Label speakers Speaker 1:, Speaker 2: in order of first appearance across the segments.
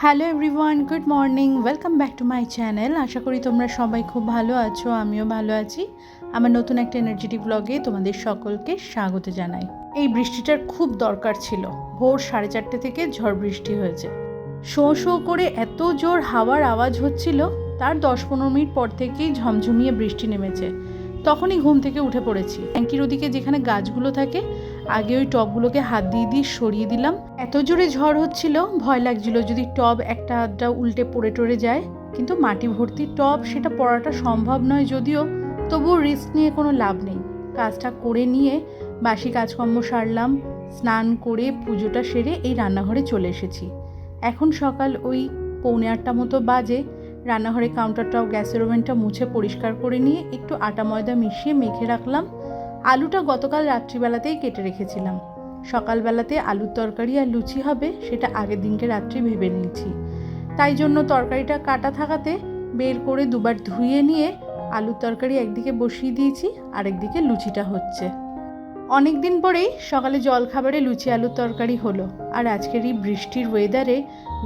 Speaker 1: Hello everyone, good morning, welcome back to my channel. আশা করি তোমরা সবাই খুব ভালো আছো, আমিও ভালো আছি। আমার নতুন একটা এনার্জেটিক ব্লগে তোমাদের সকলকে স্বাগত জানাই। এই বৃষ্টিটার খুব দরকার ছিল। ভোর 4:30 থেকে ঝড় বৃষ্টি হয়েছে। শো শো করে এত জোর হাওয়ার আওয়াজ হচ্ছিল, তার 10-15 মিনিট পর থেকেই ঝমঝমিয়ে বৃষ্টি নেমেছে। তখনই ঘুম থেকে উঠে পড়েছি। ট্যাঙ্কির ওদিকে যেখানে গাছগুলো থাকে, আগে ওই টবগুলোকে হাত দিয়ে সরিয়ে দিলাম। এত জোরে ঝড় হচ্ছিল, ভয় লাগছিল যদি টব একটা আধটা উল্টে পড়ে টরে যায়। কিন্তু মাটি ভর্তি টব, সেটা পড়াটা সম্ভব নয় যদিও, তবুও রিস্ক নিয়ে কোনো লাভ নেই। কাজটা করে নিয়ে বাসি কাজকর্ম সারলাম, স্নান করে পুজোটা সেরে এই রান্নাঘরে চলে এসেছি। এখন সকাল ওই 7:45 মতো বাজে। রান্নাঘরে কাউন্টারটাও গ্যাসের ওভেনটা মুছে পরিষ্কার করে নিয়ে একটু আটা ময়দা মিশিয়ে মেখে রাখলাম। আলুটা গতকাল রাত্রিবেলাতেই কেটে রেখেছিলাম। সকালবেলাতে আলুর তরকারি আর লুচি হবে, সেটা আগের দিনকে রাত্রি ভেবে নিয়েছি। তাই জন্য তরকারিটা কাটা থাকাতে বের করে দুবার ধুয়ে নিয়ে আলুর তরকারি একদিকে বসিয়ে দিয়েছি, আরেকদিকে লুচিটা হচ্ছে। অনেক দিন পরেই সকালে জলখাবারে লুচি আলুর তরকারি হলো। আর আজকের এই বৃষ্টির ওয়েদারে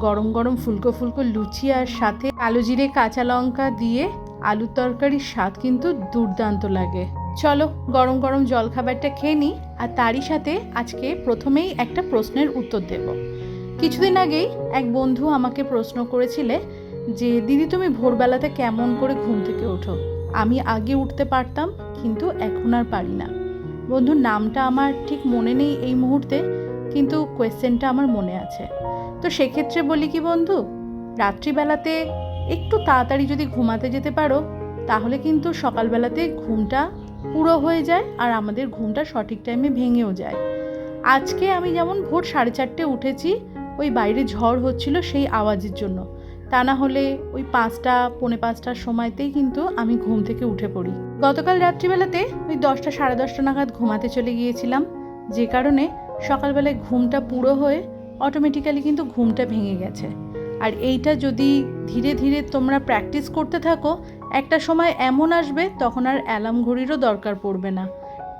Speaker 1: গরম গরম ফুলকো ফুলকো লুচি আর সাথে কালো জিরে কাঁচা লঙ্কা দিয়ে আলুর তরকারির স্বাদ কিন্তু দুর্দান্ত লাগে। চলো গরম গরম জলখাবারটা খেয়ে নিই। আর তারই সাথে আজকে প্রথমেই একটা প্রশ্নের উত্তর দেব। কিছুদিন আগেই এক বন্ধু আমাকে প্রশ্ন করেছিলে যে দিদি, তুমি ভোরবেলাতে কেমন করে ঘুম থেকে ওঠো? আমি আগে উঠতে পারতাম, কিন্তু এখন আর পারি না। বন্ধুর নামটা আমার ঠিক মনে নেই এই মুহূর্তে, কিন্তু কোয়েশ্চেনটা আমার মনে আছে। তো সেক্ষেত্রে বলি কি বন্ধু, রাত্রিবেলাতে একটু তাড়াতাড়ি যদি ঘুমাতে যেতে পারো, তাহলে কিন্তু সকালবেলাতে ঘুমটা পুরো হয়ে যায় আর আমাদের ঘুমটা সঠিক টাইমে ভেঙেও যায়। আজকে আমি যেমন ভোর 4:30 উঠেছি, ওই বাইরে ঝড় হচ্ছিল সেই আওয়াজের জন্য। তা না হলে ওই 5টা পৌনে 5টার সময়তেই কিন্তু আমি ঘুম থেকে উঠে পড়ি। গতকাল রাত্রিবেলাতে ওই 10টা সাড়ে 10টা নাগাদ ঘুমাতে চলে গিয়েছিলাম, যে কারণে সকালবেলায় ঘুমটা পুরো হয়ে অটোমেটিক্যালি কিন্তু ঘুমটা ভেঙে গেছে। আর এইটা যদি ধীরে ধীরে তোমরা প্র্যাকটিস করতে থাকো, একটা সময় এমন আসবে তখন আর অ্যালার্ম ঘড়িরও দরকার পড়বে না।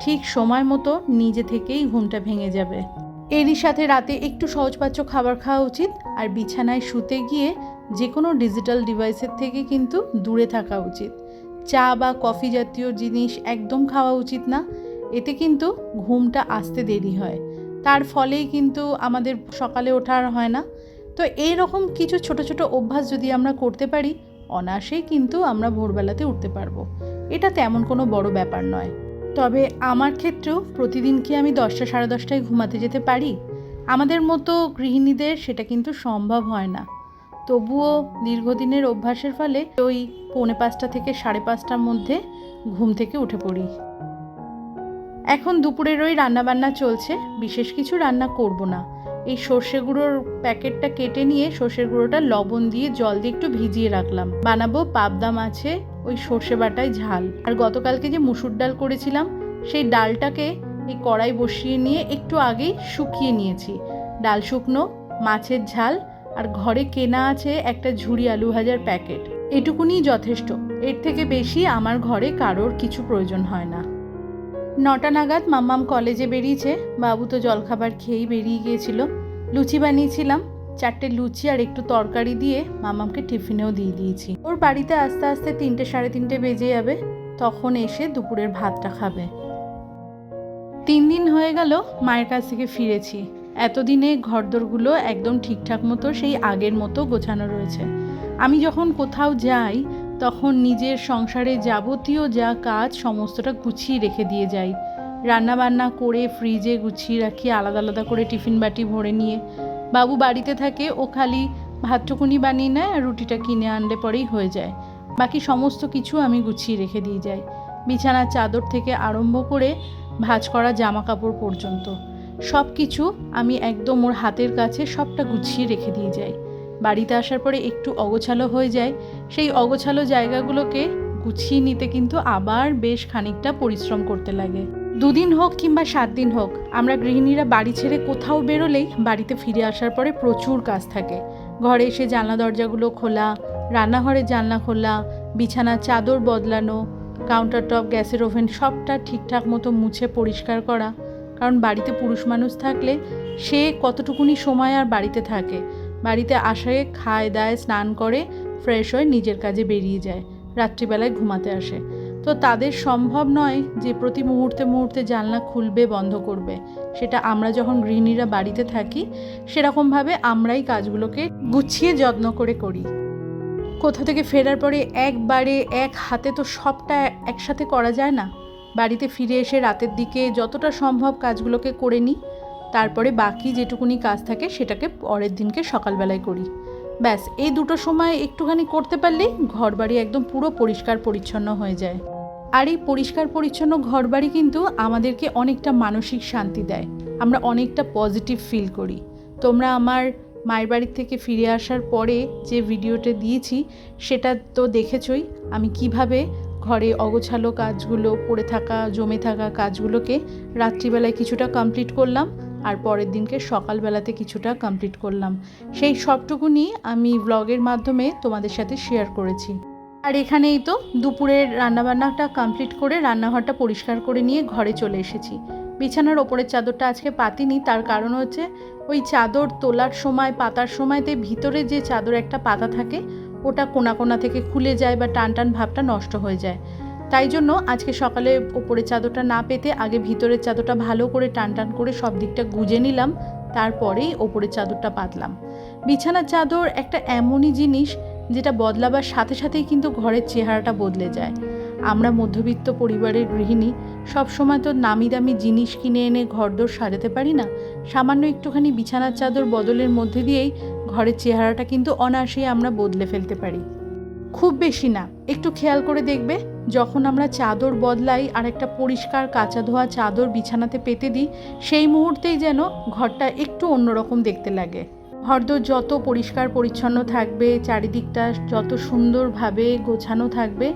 Speaker 1: ঠিক সময় মতো নিজে থেকেই ঘুমটা ভেঙে যাবে। এরই সাথে রাতে একটু সহজপাচ্য খাবার খাওয়া উচিত। আর বিছানায় শুতে গিয়ে যে কোনো ডিজিটাল ডিভাইসের থেকে কিন্তু দূরে থাকা উচিত। চা বা কফি জাতীয় জিনিস একদম খাওয়া উচিত না। এতে কিন্তু ঘুমটা আসতে দেরি হয়, তার ফলেই কিন্তু আমাদের সকালে ওঠার হয় না। তো এই রকম কিছু ছোট ছোট অভ্যাস যদি আমরা করতে পারি, অনায়াসেই কিন্তু আমরা ভোরবেলাতে উঠতে পারবো। এটা তেমন কোনো বড় ব্যাপার নয়। তবে আমার ক্ষেত্রেও প্রতিদিন কি আমি 10টা সাড়ে 10টায় ঘুমাতে যেতে পারি? আমাদের মতো গৃহিণীদের সেটা কিন্তু সম্ভব হয় না। তবুও দীর্ঘদিনের অভ্যাসের ফলে ওই পৌনে 5টা থেকে 5:30টার মধ্যে ঘুম থেকে উঠে পড়ি। এখন দুপুরের ওই রান্নাবান্না চলছে। বিশেষ কিছু রান্না করব না। এই সর্ষে গুঁড়োর প্যাকেটটা কেটে নিয়ে সর্ষের গুঁড়োটা লবণ দিয়ে জল দিয়ে একটু ভিজিয়ে রাখলাম। বানাবো পাবদা মাছে ওই সর্ষে বাটায় ঝাল। আর গতকালকে যে মুসুর ডাল করেছিলাম, সেই ডালটাকে এই কড়াই বসিয়ে নিয়ে একটু আগেই শুকিয়ে নিয়েছি। ডাল শুকনো, মাছের ঝাল, আর ঘরে কেনা আছে একটা ঝুরি আলু ভাজার প্যাকেট। এটুকুনি যথেষ্ট। এর থেকে বেশি আমার ঘরে কারোর কিছু প্রয়োজন হয় না। 9টা নাগাদ মাম্মাম কলেজে বেরিয়েছে। বাবু তো জলখাবার খেয়েই বেরিয়ে গিয়েছিল। লুচি বানিয়েছিলাম, 4টে লুচি আর একটু তরকারি দিয়ে মাম্মামকে টিফিনেও দিয়ে দিয়েছি। ওর বাড়িতে আস্তে আস্তে 3টে সাড়ে 3টে বেজে যাবে, তখন এসে দুপুরের ভাতটা খাবে। 3 দিন হয়ে গেল মায়ের কাছ থেকে ফিরেছি। এতদিনে ঘরদোরগুলো একদম ঠিকঠাক মতো সেই আগের মতো গোছানো রয়েছে। আমি যখন কোথাও যাই তখন নিজের সংসারে যাবতীয় যা কাজ সমস্তটা গুছিয়ে রেখে দিয়ে যাই। রান্নাবান্না করে ফ্রিজে গুছিয়ে রাখি, আলাদা আলাদা করে টিফিন বাটি ভরে নিয়ে। বাবু বাড়িতে থাকে, ও খালি ভাতটুকুনি বানিয়ে নেয় আর রুটিটা কিনে আনলে পরেই হয়ে যায়। বাকি সমস্ত কিছু আমি গুছিয়ে রেখে দিয়ে যাই, বিছানার চাদর থেকে আরম্ভ করে ভাঁজ করা জামা কাপড় পর্যন্ত সব কিছু আমি একদম ওর হাতের কাছে সবটা গুছিয়ে রেখে দিয়ে যাই। বাড়িতে আসার পরে একটু অগোছালো হয়ে যায়, সেই অগোছালো জায়গাগুলোকে গুছিয়ে নিতে কিন্তু আবার বেশ খানিকটা পরিশ্রম করতে লাগে। 2 দিন হোক কিংবা 7 দিন হোক, আমরা গৃহিণীরা বাড়ি ছেড়ে কোথাও বেরোলেই বাড়িতে ফিরে আসার পরে প্রচুর কাজ থাকে। ঘরে এসে জানলা দরজাগুলো খোলা, রান্নাঘরের জানলা খোলা, বিছানার চাদর বদলানো, কাউন্টার টপ, গ্যাসের ওভেন সবটা ঠিকঠাক মতো মুছে পরিষ্কার করা। কারণ বাড়িতে পুরুষ মানুষ থাকলে সে কতটুকুনি সময় আর বাড়িতে থাকে, বাড়িতে আসে, খায় দায়, স্নান করে, ফ্রেশ হয়ে নিজের কাজে বেরিয়ে যায়, রাত্রিবেলায় ঘুমাতে আসে। তো তাদের সম্ভব নয় যে প্রতি মুহূর্তে মুহূর্তে জানলা খুলবে, বন্ধ করবে। সেটা আমরা যখন গৃহিণীরা বাড়িতে থাকি সেরকমভাবে আমরাই কাজগুলোকে গুছিয়ে যত্ন করে করি। কোথা থেকে ফেরার পরে একবারে এক হাতে তো সবটা একসাথে করা যায় না। বাড়িতে ফিরে এসে রাতের দিকে যতটা সম্ভব কাজগুলোকে করে নিই, তারপরে বাকি যেটুকুনি কাজ থাকে সেটাকে পরের দিনকে সকালবেলায় করি। ব্যাস, এই দুটো সময় একটুখানি করতে পারলেই ঘরবাড়ি একদম পুরো পরিষ্কার পরিচ্ছন্ন হয়ে যায়। আর এই পরিষ্কার পরিচ্ছন্ন ঘরবাড়ি কিন্তু আমাদেরকে অনেকটা মানসিক শান্তি দেয়, আমরা অনেকটা পজিটিভ ফিল করি। তোমরা আমার মায়ের বাড়ির থেকে ফিরে আসার পরে যে ভিডিওটা দিয়েছি সেটা তো দেখেছই, আমি কিভাবে ঘরে অগোছালো কাজগুলো, পড়ে থাকা জমে থাকা কাজগুলোকে রাত্রিবেলায় কিছুটা কমপ্লিট করলাম আর পরের দিনকে সকালবেলাতে কিছুটা কমপ্লিট করলাম। সেই সবটুকুনি আমি ব্লগের মাধ্যমে তোমাদের সাথে শেয়ার করেছি। আর এখানেই তো দুপুরের রান্নাবান্নাটা কমপ্লিট করে রান্নাঘরটা পরিষ্কার করে নিয়ে ঘরে চলে এসেছি। বিছানার ওপরের চাদরটা আজকে পাতিনি, তার কারণ হচ্ছে ওই চাদর তোলার সময়, পাতার সময়তে ভিতরে যে চাদর একটা পাতা থাকে ওটা কোনা কোনা থেকে খুলে যায় বা টান টান ভাবটা নষ্ট হয়ে যায়। তাই জন্য আজকে সকালে ওপরের চাদরটা না পেতে আগে ভিতরের চাদরটা ভালো করে টান টান করে সব দিকটা গুজে নিলাম, তারপরেই ওপরের চাদরটা পাতলাম। বিছানার চাদর একটা এমনই জিনিস যেটা বদলাবার সাথে সাথেই কিন্তু ঘরের চেহারাটা বদলে যায়। আমরা মধ্যবিত্ত পরিবারের গৃহিণী সব সময় তো নামি দামি জিনিস কিনে এনে ঘরদোর সাজাতে পারি না। সামান্য একটুখানি বিছানার চাদর বদলের মধ্যে দিয়েই ঘরের চেহারাটা কিন্তু অনায়াসেই আমরা বদলে ফেলতে পারি। খুব বেশি না, একটু খেয়াল করে দেখবে যখন আমরা চাদর বদলাই আর একটা পরিষ্কার কাঁচা ধোয়া চাদর বিছানাতে পেতে দিই, সেই মুহূর্তেই যেন ঘরটা একটু অন্যরকম দেখতে লাগে। ঘরদোর যত পরিষ্কার পরিচ্ছন্ন থাকবে, চারিদিকটা যত সুন্দরভাবে গোছানো থাকবে,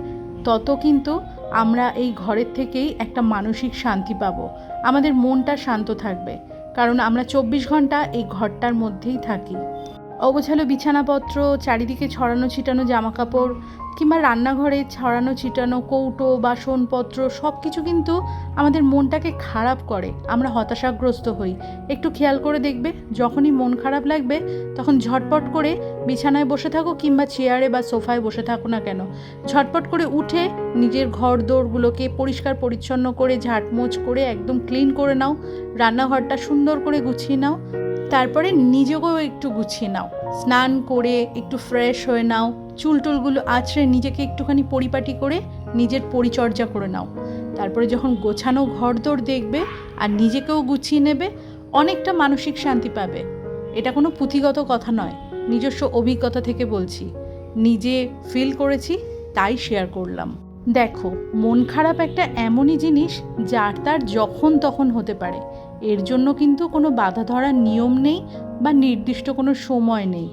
Speaker 1: তত কিন্তু আমরা এই ঘরের থেকেই একটা মানসিক শান্তি পাবো। আমাদের মনটা শান্ত থাকবে, কারণ আমরা 24 ঘন্টা এই ঘরটার মধ্যেই থাকি। অগোছালো বিছানাপত্র, চারিদিকে ছড়ানো ছিটানো জামাকাপড় কিংবা রান্নাঘরে ছড়ানো ছিটানো কৌটো, বাসনপত্র সব কিছু কিন্তু আমাদের মনটাকে খারাপ করে, আমরা হতাশাগ্রস্ত হই। একটু খেয়াল করে দেখবে, যখনই মন খারাপ লাগবে তখন ঝটপট করে বিছানায় বসে থাকো কিংবা চেয়ারে বা সোফায় বসে থাকো না কেন, ঝটপট করে উঠে নিজের ঘর দোরগুলোকে পরিষ্কার পরিচ্ছন্ন করে ঝাঁটমোছ করে একদম ক্লিন করে নাও, রান্নাঘরটা সুন্দর করে গুছিয়ে নাও, তারপরে নিজেকেও একটু গুছিয়ে নাও, স্নান করে একটু ফ্রেশ হয়ে নাও, চুল টুলগুলো আঁচড়ে নিজেকে একটুখানি পরিপাটি করে নিজের পরিচর্যা করে নাও। তারপরে যখন গোছানো ঘরদোর দেখবে আর নিজেকেও গুছিয়ে নেবে, অনেকটা মানসিক শান্তি পাবে। এটা কোনো পুঁথিগত কথা নয়, নিজস্ব অভিজ্ঞতা থেকে বলছি, নিজে ফিল করেছি তাই শেয়ার করলাম। দেখো, মন খারাপ একটা এমনই জিনিস যার তার যখন তখন হতে পারে, এর জন্য কিন্তু কোনো বাধা ধরার নিয়ম নেই বা নির্দিষ্ট কোনো সময় নেই।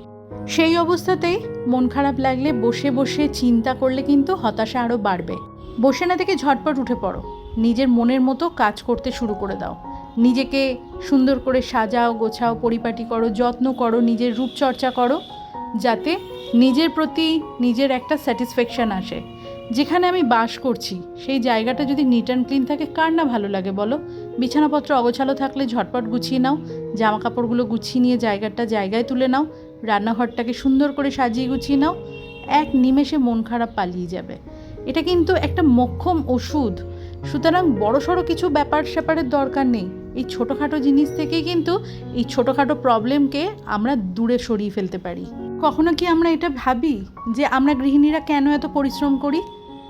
Speaker 1: সেই অবস্থাতেই মন খারাপ লাগলে বসে বসে চিন্তা করলে কিন্তু হতাশা আরও বাড়বে। বসে না থেকে ঝটপট উঠে পড়ো, নিজের মনের মতো কাজ করতে শুরু করে দাও, নিজেকে সুন্দর করে সাজাও, গোছাও, পরিপাটি করো, যত্ন করো, নিজের রূপচর্চা করো, যাতে নিজের প্রতি নিজের একটা স্যাটিসফ্যাকশান আসে। যেখানে আমি বাস করছি সেই জায়গাটা যদি নিট অ্যান্ড ক্লিন থাকে, কার না ভালো লাগে বলো? বিছানাপত্র অগোছালো থাকলে ঝটপট গুছিয়ে নাও, জামা কাপড়গুলো গুছিয়ে নিয়ে জায়গাটা জায়গায় তুলে নাও, রান্নাঘরটাকে সুন্দর করে সাজিয়ে গুছিয়ে নাও, এক নিমেষে মন খারাপ পালিয়ে যাবে। এটা কিন্তু একটা মোক্ষম ওষুধ। সুতরাং বড়সড় কিছু ব্যাপার স্যাপারের দরকার নেই, এই ছোটোখাটো জিনিস থেকেই কিন্তু এই ছোটোখাটো প্রবলেমকে আমরা দূরে সরিয়ে ফেলতে পারি। কখনো কি আমরা এটা ভাবি যে আমরা গৃহিণীরা কেন এত পরিশ্রম করি,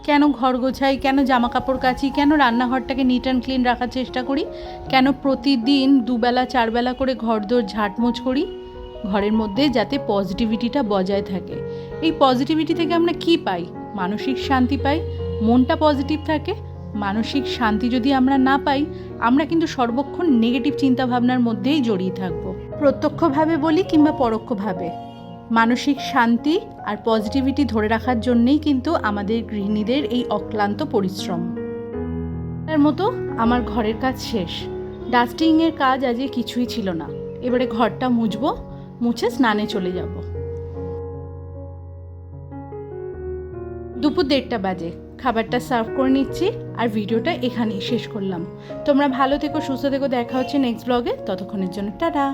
Speaker 1: কেন ঘর গোছাই, কেন জামা কাপড় কাচি, কেন রান্নাঘরটাকে নিট অ্যান্ড ক্লিন রাখার চেষ্টা করি, কেন প্রতিদিন 2 বেলা 4 বেলা করে ঘরদোর ঝাঁটমোছ করি? ঘরের মধ্যে যাতে পজিটিভিটিটা বজায় থাকে। এই পজিটিভিটি থেকে আমরা কি পাই? মানসিক শান্তি পাই। মনটা পজিটিভ থাকে। মানসিক শান্তি যদি আমরা না পাই, আমরা কিন্তু সর্বক্ষণ নেগেটিভ চিন্তাভাবনার মধ্যেই জড়িয়ে থাকবো। প্রত্যক্ষভাবে বলি কিংবা পরোক্ষভাবে, মানসিক শান্তি আর পজিটিভিটি ধরে রাখার জন্যেই কিন্তু আমাদের গৃহিণীদের এই অক্লান্ত পরিশ্রম। তার মতো আমার ঘরের কাজ শেষ। ডাস্টিংয়ের কাজ আজকে কিছুই ছিল না। এবারে ঘরটা মুছবো, মুছে স্নানে চলে যাব। দুপুর 1:30 বাজে। খাবারটা সার্ভ করে নিচ্ছি আর ভিডিওটা এখানেই শেষ করলাম। তোমরা ভালো থেকো, সুস্থ থেকো, দেখা হচ্ছে নেক্সট ব্লগে। ততক্ষণের জন্য টাটা।